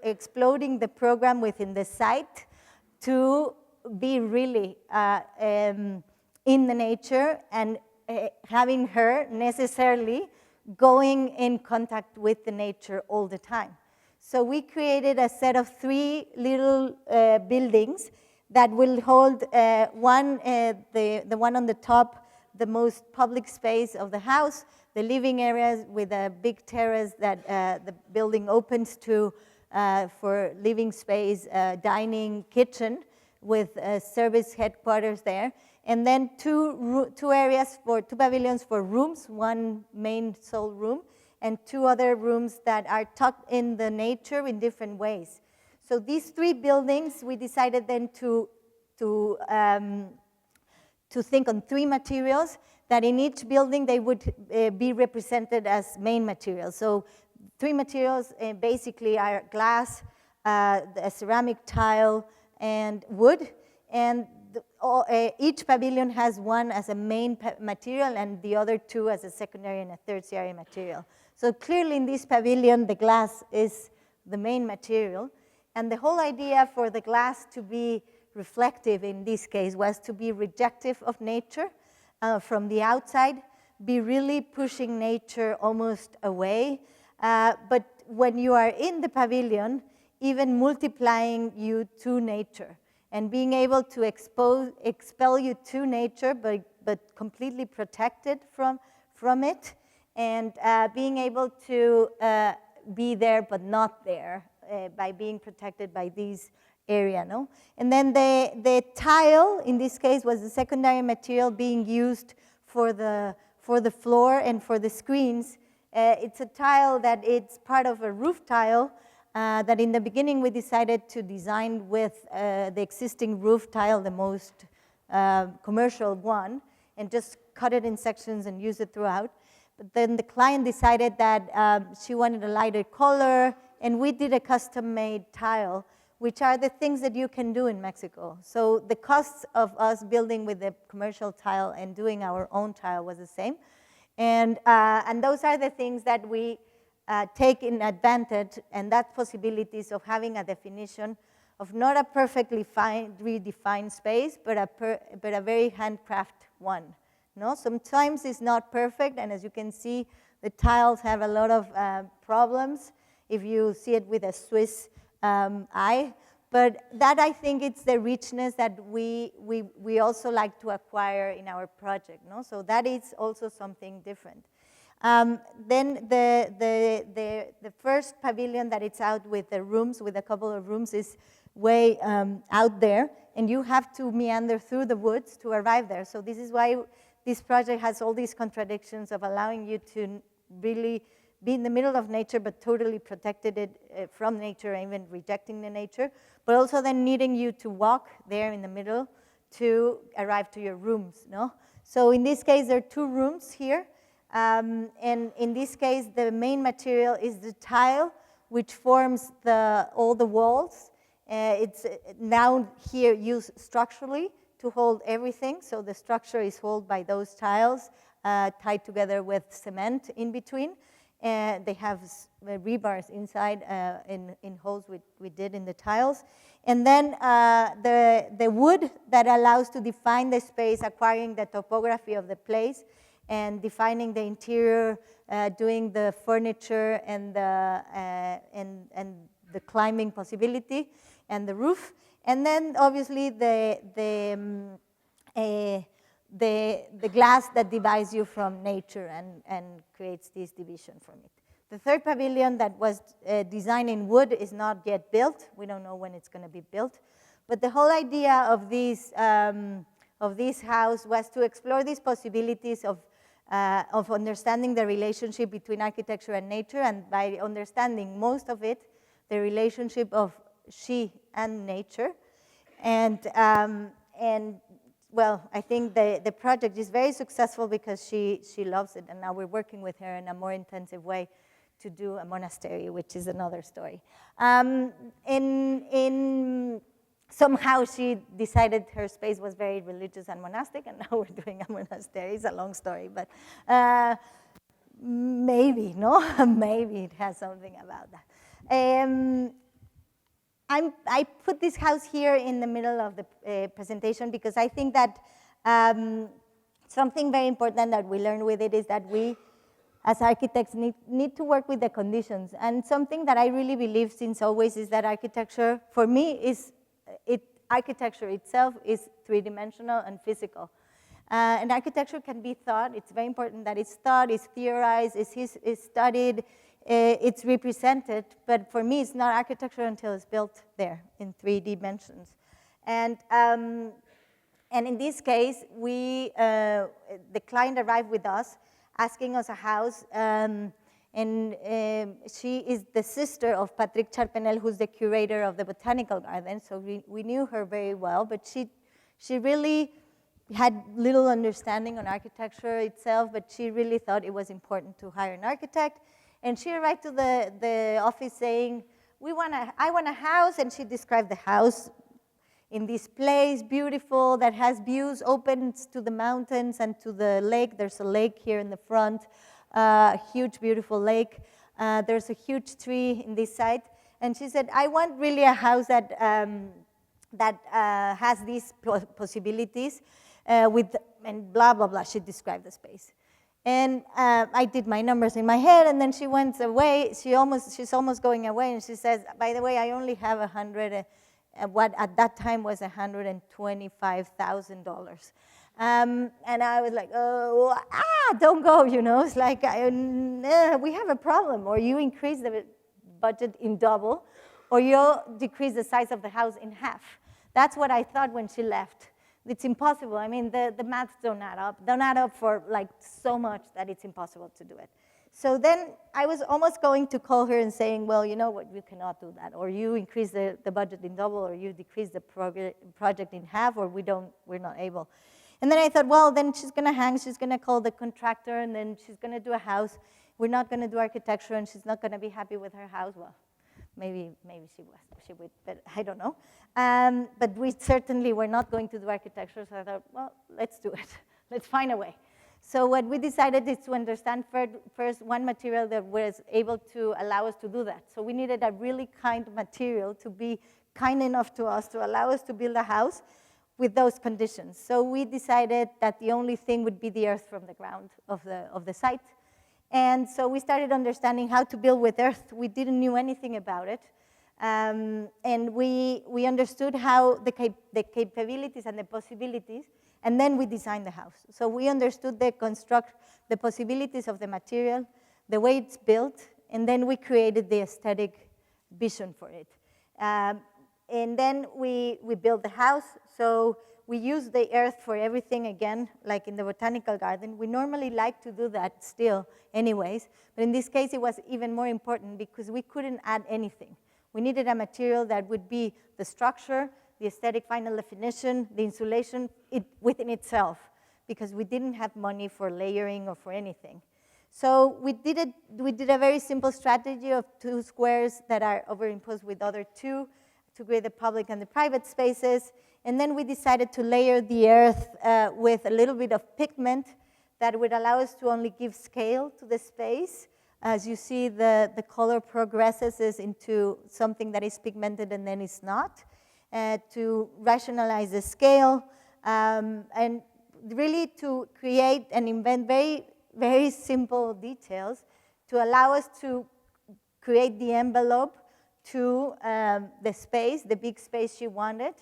exploding the program within the site to be really in the nature and having her necessarily going in contact with the nature all the time. So we created a set of 3 little buildings that will hold the one on the top, the most public space of the house, the living areas with a big terrace that the building opens to for living space, dining, kitchen, with service headquarters there. And then two pavilions for rooms, one main sole room, and 2 other rooms that are tucked in the nature in different ways. So these 3 buildings, we decided then to think on 3 materials that in each building they would be represented as main materials. So 3 materials basically are glass, a ceramic tile, and wood. And each pavilion has one as a main material and the other 2 as a secondary and a tertiary material. So clearly in this pavilion, the glass is the main material. And the whole idea for the glass to be reflective in this case was to be rejective of nature from the outside, be really pushing nature almost away. But when you are in the pavilion, even multiplying you to nature and being able to expel you to nature, but completely protected from it, and being able to be there but not there by being protected by these area, no? And then the tile, in this case, was the secondary material being used for the floor and for the screens. It's a tile that it's part of a roof tile that in the beginning we decided to design with the existing roof tile, the most commercial one, and just cut it in sections and use it throughout. But then the client decided that she wanted a lighter color, and we did a custom-made tile, which are the things that you can do in Mexico. So the costs of us building with the commercial tile and doing our own tile was the same. And those are the things that we take in advantage, and that's possibilities of having a definition of not a perfectly redefined space, but a very handcraft one. No? Sometimes it's not perfect, and as you can see, the tiles have a lot of problems if you see it with a Swiss eye. But that, I think, it's the richness that we also like to acquire in our project. No? So that is also something different. Then the first pavilion that it's out with the rooms, with a couple of rooms, is way out there, and you have to meander through the woods to arrive there. So this is why this project has all these contradictions of allowing you to really be in the middle of nature, but totally protected it from nature, even rejecting the nature, but also then needing you to walk there in the middle to arrive to your rooms. No? So in this case, there are 2 rooms here. And in this case, the main material is the tile, which forms all the walls. It's now here used structurally to hold everything. So the structure is held by those tiles tied together with cement in between. And they have rebars inside in holes we did in the tiles. And then the wood that allows to define the space, acquiring the topography of the place, and defining the interior, doing the furniture and the climbing possibility, and the roof. And then obviously the glass that divides you from nature and creates this division from it. The third pavilion that was designed in wood is not yet built. We don't know when it's going to be built. But the whole idea of this house was to explore these possibilities of understanding the relationship between architecture and nature, and by understanding most of it, the relationship of she and nature. And well, I think the project is very successful because she loves it, and now we're working with her in a more intensive way to do a monastery, which is another story. Somehow she decided her space was very religious and monastic, and now we're doing a monastery. It's a long story, but maybe, no? Maybe it has something about that. I put this house here in the middle of the presentation because I think that something very important that we learned with it is that we, as architects, need to work with the conditions. And something that I really believe since always is that architecture, for me, architecture itself is three-dimensional and physical. And architecture can be thought. It's very important that it's thought, it's theorized, it's studied, it's represented, but for me, it's not architecture until it's built there in 3 dimensions. And in this case, the client arrived with us, asking us a house, and she is the sister of Patrick Charpenel, who's the curator of the Botanical Garden, so we knew her very well, but she really had little understanding on architecture itself, but she really thought it was important to hire an architect. And she arrived to the office saying, I want a house, and she described the house in this place, beautiful, that has views, opens to the mountains and to the lake. There's a lake here in the front, a huge, beautiful lake. There's a huge tree in this side. And she said, I want really a house that has these possibilities and blah, blah, blah. She described the space. And I did my numbers in my head, and then she went away. She's almost going away, and she says, by the way, I only have what at that time was $125,000. And I was like, oh, don't go, you know. It's like, we have a problem. Or you increase the budget in double, or you decrease the size of the house in half. That's what I thought when she left. It's impossible. I mean, the maths don't add up. Don't add up for like so much that it's impossible to do it. So then I was almost going to call her and saying, well, you know what, you cannot do that. Or you increase the budget in double, or you decrease the project in half, or we're not able. And then I thought, well, then she's going to hang. She's going to call the contractor, and then she's going to do a house. We're not going to do architecture, and she's not going to be happy with her house. Well, maybe she would, but I don't know. But we certainly were not going to do architecture, so I thought, well, let's do it. Let's find a way. So what we decided is to understand first one material that was able to allow us to do that. So we needed a really kind material to be kind enough to us to allow us to build a house with those conditions. So we decided that the only thing would be the earth from the ground of the site. And so we started understanding how to build with earth. We didn't know anything about it. And we understood how the capabilities and the possibilities, and then we designed the house. So we understood the possibilities of the material, the way it's built, and then we created the aesthetic vision for it. And then we built the house. So we use the earth for everything again, like in the Botanical Garden. We normally like to do that still anyways, but in this case it was even more important because we couldn't add anything. We needed a material that would be the structure, the aesthetic final definition, the insulation within itself, because we didn't have money for layering or for anything. So we did a very simple strategy of 2 squares that are overimposed with other 2 to create the public and the private spaces. And then we decided to layer the earth with a little bit of pigment that would allow us to only give scale to the space. As you see, the color progresses into something that is pigmented and then is not, to rationalize the scale, and really to create and invent very, very simple details to allow us to create the envelope to the space, the big space she wanted,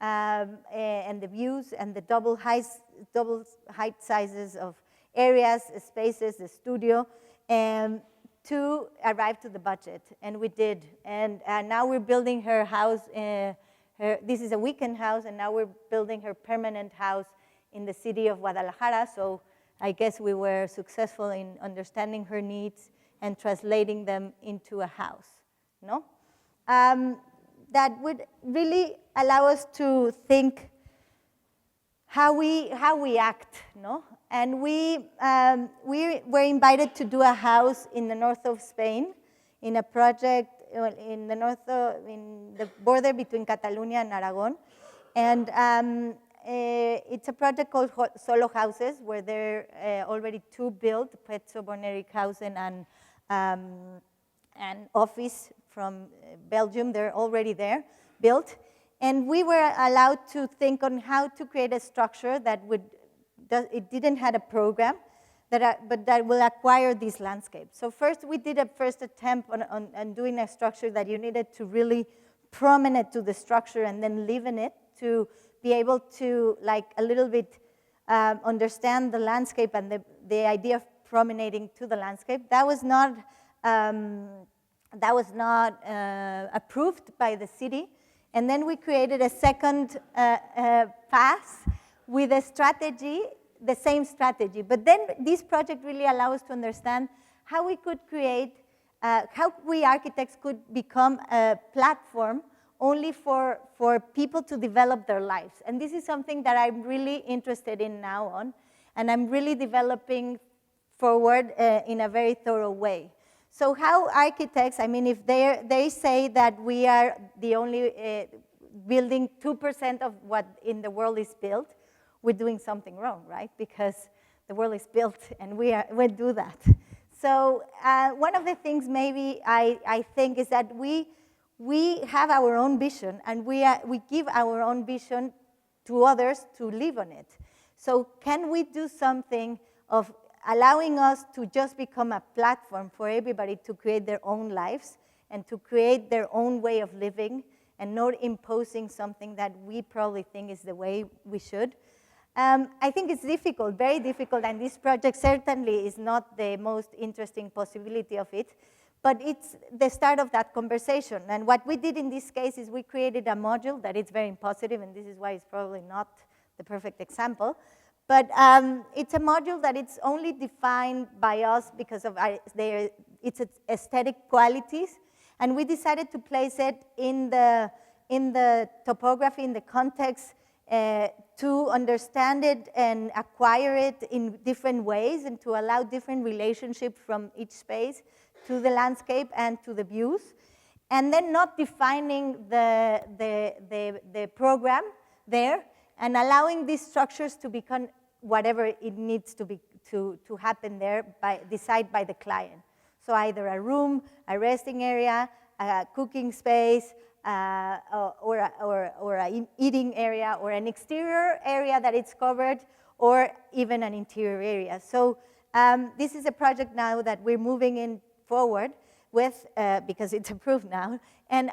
and the views and the double height sizes of areas, spaces, the studio, to arrive to the budget. And we did. And now we're building her house. This is a weekend house, and now we're building her permanent house in the city of Guadalajara. So I guess we were successful in understanding her needs and translating them into a house. No? That would really allow us to think how we act, no? And we were invited to do a house in the north of Spain, in a project in the border between Catalonia and Aragon. And it's a project called Solo Houses, where there are already 2 built, Pezzo Bonerikhausen and Office from Belgium. They're already there, built. And we were allowed to think on how to create a structure that it didn't have a program, but that will acquire these landscapes. So first, we did a first attempt on doing a structure that you needed to really promenade to the structure and then live in it to be able to, like, a little bit understand the landscape and the idea of promenading to the landscape. That was not approved by the city. And then we created a second path with a strategy, the same strategy. But then this project really allows us to understand how we could create, how we architects could become a platform only for people to develop their lives. And this is something that I'm really interested in now on, and I'm really developing forward in a very thorough way. So how architects, I mean, if they say that we are the only building 2% of what in the world is built, we're doing something wrong, right? Because the world is built and we do that. So one of the things maybe I think is that we have our own vision, and we give our own vision to others to live on it. So can we do something of allowing us to just become a platform for everybody to create their own lives and to create their own way of living and not imposing something that we probably think is the way we should? I think it's difficult, very difficult, and this project certainly is not the most interesting possibility of it, but it's the start of that conversation. And what we did in this case is we created a module that is very positive, and this is why it's probably not the perfect example. But it's a module that it's only defined by us because of its aesthetic qualities. And we decided to place it in the topography, in the context, to understand it and acquire it in different ways and to allow different relationships from each space to the landscape and to the views. And then not defining the program there, and allowing these structures to become whatever it needs to be to happen there, decided by the client. So either a room, a resting area, a cooking space, or an eating area, or an exterior area that it's covered, or even an interior area. So this is a project now that we're moving in forward with, because it's approved now. And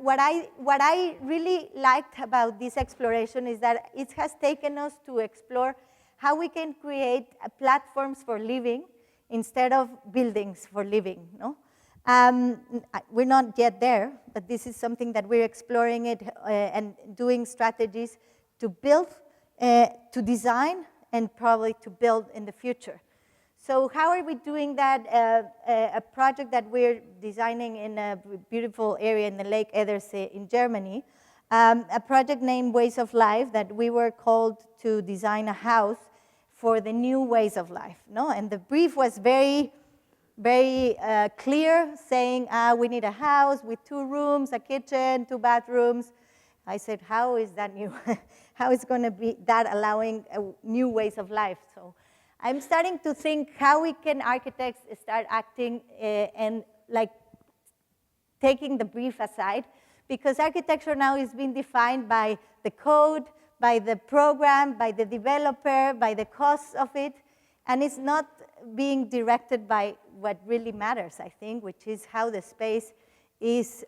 what I really liked about this exploration is that it has taken us to explore how we can create platforms for living instead of buildings for living, no? We're not yet there, but this is something that we're exploring it and doing strategies to build, to design, and probably to build in the future. So how are we doing that? A project that we're designing in a beautiful area in the Lake Edersee in Germany, a project named Ways of Life, that we were called to design a house for the new ways of life, no? And the brief was very clear, saying we need a house with 2 rooms, a kitchen, 2 bathrooms, I said, how is that new? How is going to be that allowing new ways of life? So I'm starting to think how we can architects start acting and like taking the brief aside, because architecture now is being defined by the code, by the program, by the developer, by the costs of it, and it's not being directed by what really matters, I think, which is how the space is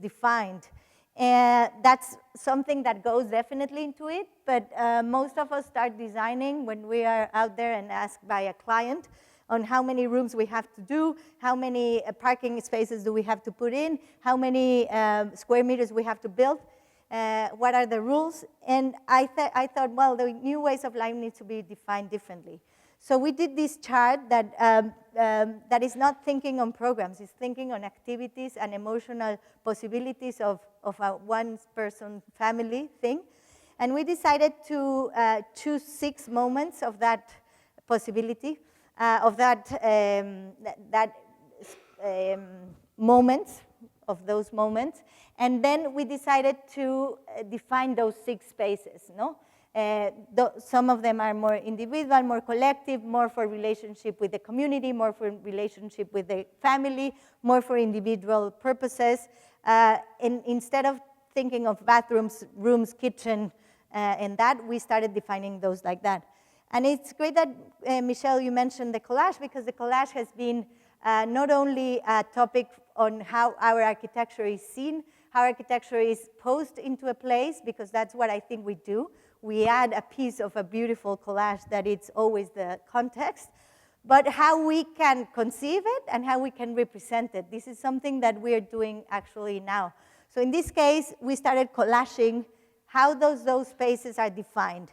defined. And that's something that goes definitely into it, but most of us start designing when we are out there and asked by a client on how many rooms we have to do, how many parking spaces do we have to put in, how many square meters we have to build, what are the rules. And I thought, well, the new ways of life need to be defined differently. So we did this chart that, that is not thinking on programs, it's thinking on activities and emotional possibilities of a one-person family thing. And we decided to choose 6 moments of that possibility, moments, of those moments. And then we decided to define those 6 spaces, no? Some of them are more individual, more collective, more for relationship with the community, more for relationship with the family, more for individual purposes. And instead of thinking of bathrooms, rooms, kitchen, and that, we started defining those like that. And it's great that, Michelle, you mentioned the collage, because the collage has been not only a topic on how our architecture is seen, how architecture is posed into a place, because that's what I think we do. We add a piece of a beautiful collage that it's always the context, but how we can conceive it and how we can represent it. This is something that we're doing actually now. So in this case, we started collaging how those spaces are defined.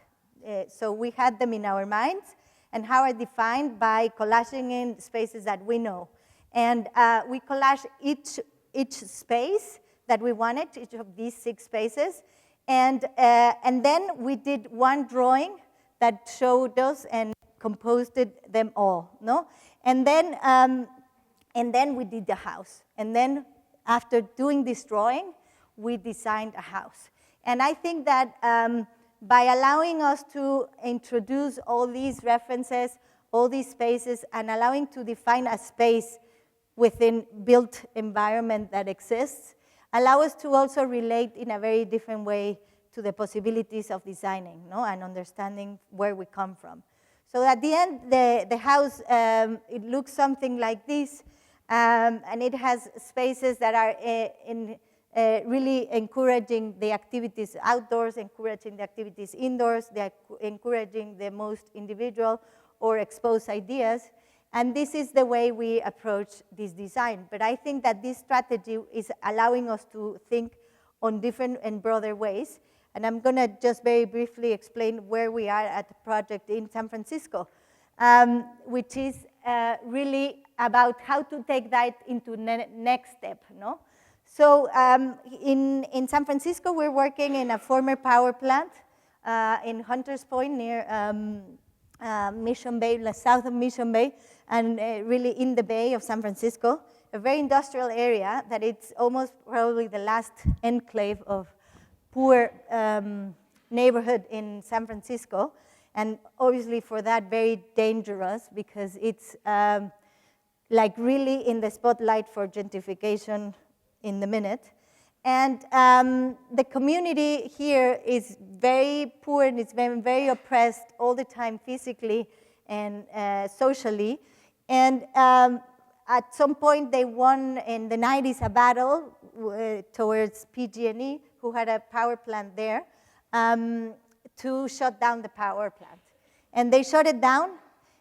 So we had them in our minds, and how are defined by collaging in spaces that we know. And we collaged each space that we wanted, each of these 6 spaces. And then we did one drawing that showed us and composed them all, no? And then we did the house. And then after doing this drawing, we designed a house. And I think that by allowing us to introduce all these references, all these spaces, and allowing to define a space within built environment that exists, allow us to also relate in a very different way to the possibilities of designing, no? And understanding where we come from. So at the end, the house, it looks something like this, and it has spaces that are really encouraging the activities outdoors, encouraging the activities indoors, they're encouraging the most individual or exposed ideas. And this is the way we approach this design. But I think that this strategy is allowing us to think on different and broader ways. And I'm going to just very briefly explain where we are at the project in San Francisco, which is really about how to take that into next step, no? So in San Francisco, we're working in a former power plant in Hunters Point near Mission Bay, south of Mission Bay, and really in the Bay of San Francisco, a very industrial area that it's almost probably the last enclave of poor neighborhood in San Francisco. And obviously for that, very dangerous, because it's like really in the spotlight for gentrification in the minute. And the community here is very poor, and it's been very oppressed all the time physically and socially. And at some point they won in the 90s a battle towards PG&E, who had a power plant there, to shut down the power plant. And they shut it down,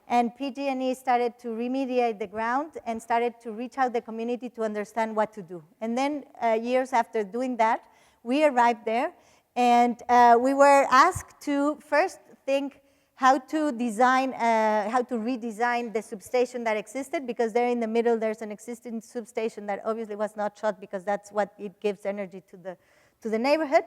and PG&E started to remediate the ground and started to reach out the community to understand what to do. And then years after doing that, we arrived there, and we were asked to first think how to design, how to redesign the substation that existed, because there in the middle there's an existing substation that obviously was not shut because that's what it gives energy to the neighborhood.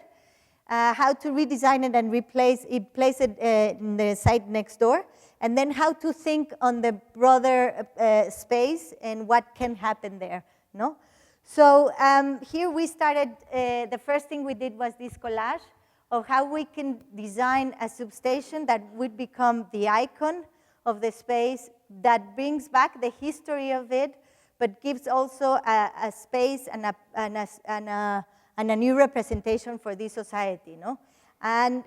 How to redesign it and place it in the site next door, and then how to think on the broader space and what can happen there, no? So here we started, the first thing we did was this collage of how we can design a substation that would become the icon of the space, that brings back the history of it, but gives also a space and a new representation for this society, no? And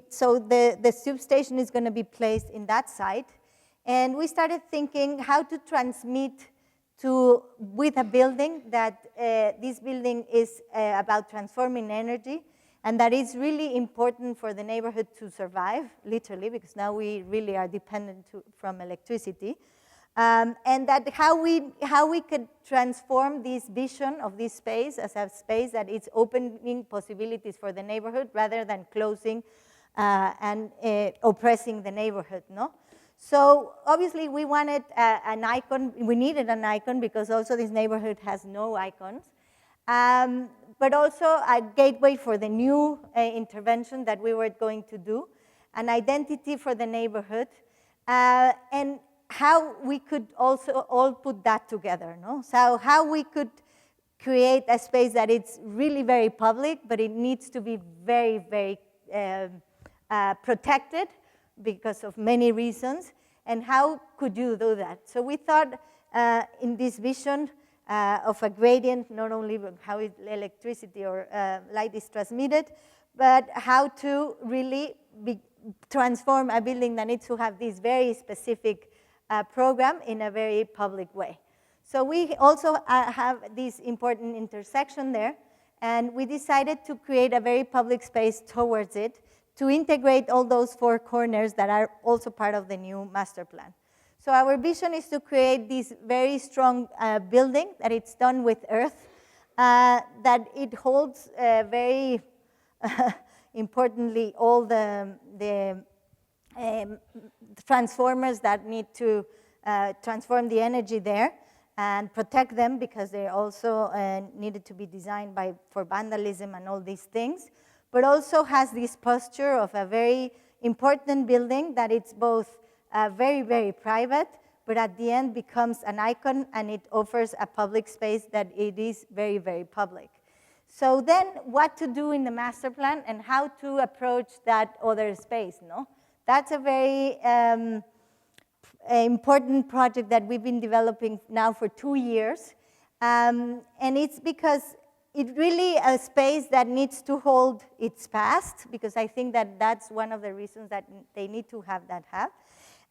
so the substation is going to be placed in that site. And we started thinking how to transmit with a building that this building is about transforming energy, and that is really important for the neighborhood to survive, literally, because now we really are dependent from electricity. And that how we could transform this vision of this space as a space that is opening possibilities for the neighborhood rather than closing and oppressing the neighborhood, no? So obviously we wanted an icon, we needed an icon because also this neighborhood has no icons, but also a gateway for the new intervention that we were going to do, an identity for the neighborhood, and how we could also all put that together, no? So how we could create a space that it's really very public, but it needs to be very, very protected because of many reasons, and how could you do that? So we thought in this vision of a gradient, not only how electricity or light is transmitted, but how to really transform a building that needs to have this very specific program in a very public way. So we also have this important intersection there, and we decided to create a very public space towards it to integrate all those four corners that are also part of the new master plan. So our vision is to create this very strong building, that it's done with earth, that it holds very importantly all the transformers that need to transform the energy there and protect them, because they also needed to be designed for vandalism and all these things, but also has this posture of a very important building that it's both very, very private, but at the end becomes an icon, and it offers a public space that it is very, very public. So then what to do in the master plan and how to approach that other space, no? That's a very important project that we've been developing now for 2 years. And it's because it's really a space that needs to hold its past, because I think that that's one of the reasons that they need to have that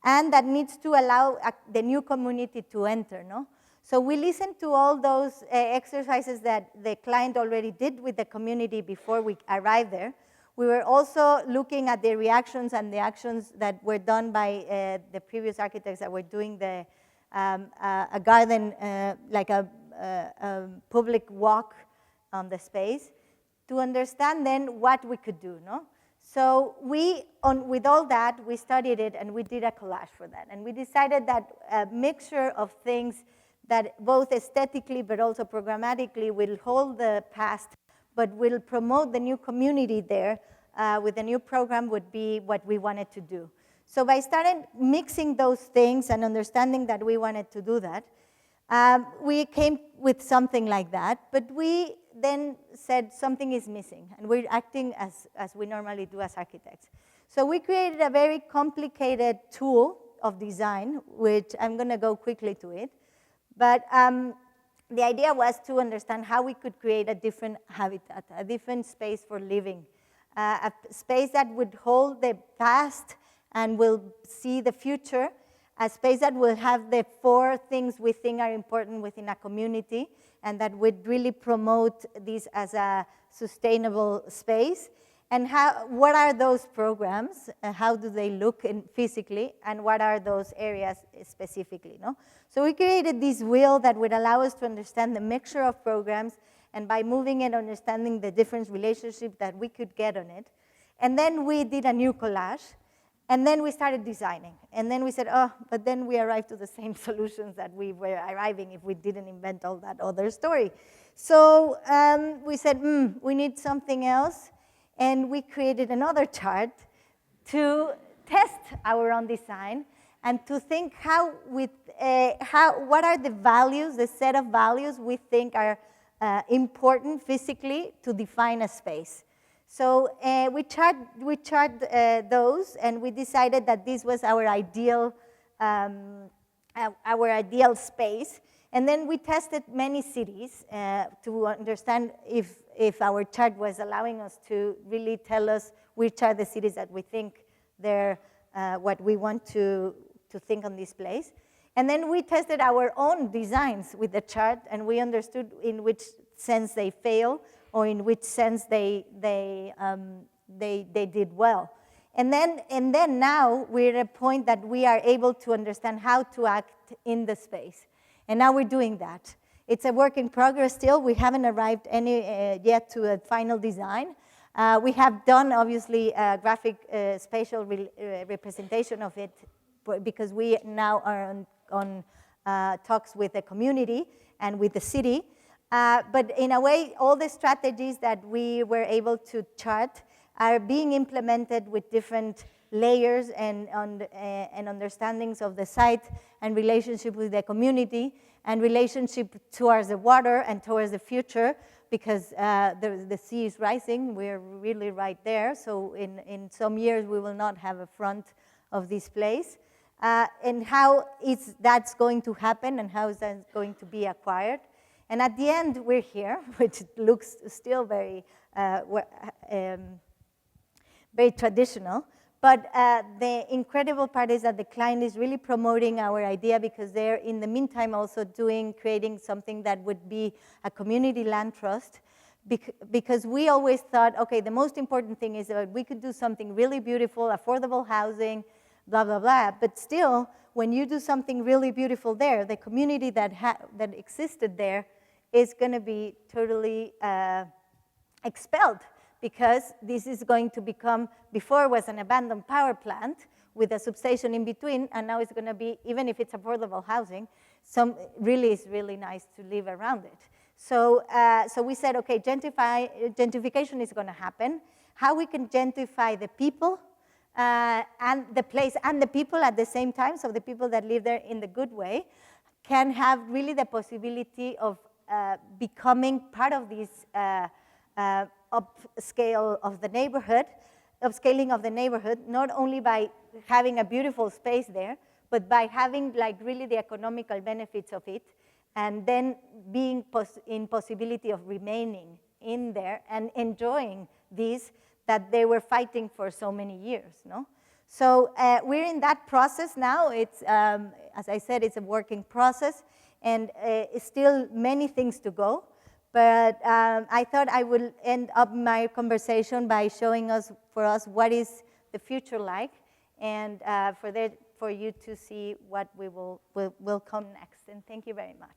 and that needs to allow the new community to enter, no? So we listened to all those exercises that the client already did with the community before we arrived there. We were also looking at the reactions and the actions that were done by the previous architects that were doing a garden, like a public walk on the space, to understand then what we could do, no? So with all that, we studied it and we did a collage for that. And we decided that a mixture of things that both aesthetically but also programmatically will hold the past, but will promote the new community there with a new program would be what we wanted to do. So by starting mixing those things and understanding that we wanted to do that, we came with something like that, but we then said something is missing, and we're acting as we normally do as architects. So we created a very complicated tool of design, which I'm going to go quickly to it. But the idea was to understand how we could create a different habitat, a different space for living, a space that would hold the past and will see the future, a space that will have the 4 things we think are important within a community, and that would really promote this as a sustainable space. And what are those programs? How do they look physically? And what are those areas specifically? No? So we created this wheel that would allow us to understand the mixture of programs, and by moving it, understanding the different relationships that we could get on it. And then we did a new collage. And then we started designing. And then we said, oh, but then we arrived to the same solutions that we were arriving if we didn't invent all that other story. So we said, we need something else. And we created another chart to test our own design and to think what are the values, the set of values we think are important physically to define a space. So we chart those, and we decided that this was our ideal space. And then we tested many cities to understand if our chart was allowing us to really tell us which are the cities that we think they're what we want to think on this place. And then we tested our own designs with the chart, and we understood in which sense they fail or in which sense they did well. And then now we're at a point that we are able to understand how to act in the space. And now we're doing that. It's a work in progress still. We haven't arrived yet to a final design. We have done, obviously, a graphic spatial representation of it because we now are on talks with the community and with the city. But in a way, all the strategies that we were able to chart are being implemented with different layers and understandings of the site and relationship with the community and relationship towards the water and towards the future, because the sea is rising. We're really right there. So in some years, we will not have a front of this place. And how that's going to happen and how is that going to be acquired. And at the end, we're here, which looks still very very traditional. But the incredible part is that the client is really promoting our idea because they're, in the meantime, also creating something that would be a community land trust. Because we always thought, okay, the most important thing is that we could do something really beautiful, affordable housing, blah, blah, blah. But still, when you do something really beautiful there, the community that existed there is going to be totally expelled, because this is going to become, before it was an abandoned power plant with a substation in between, and now it's going to be, even if it's affordable housing, it's really nice to live around it. So we said, okay, gentrification is going to happen. How we can gentrify the people and the place and the people at the same time, so the people that live there in the good way can have really the possibility of becoming part of this upscaling of the neighborhood, not only by having a beautiful space there, but by having really the economical benefits of it, and then being in possibility of remaining in there and enjoying this that they were fighting for so many years, no? So we're in that process now. It's, as I said, it's a working process, and it's still many things to go. But I thought I would end up my conversation by showing for us what is the future like, and for you to see what will come next. And thank you very much.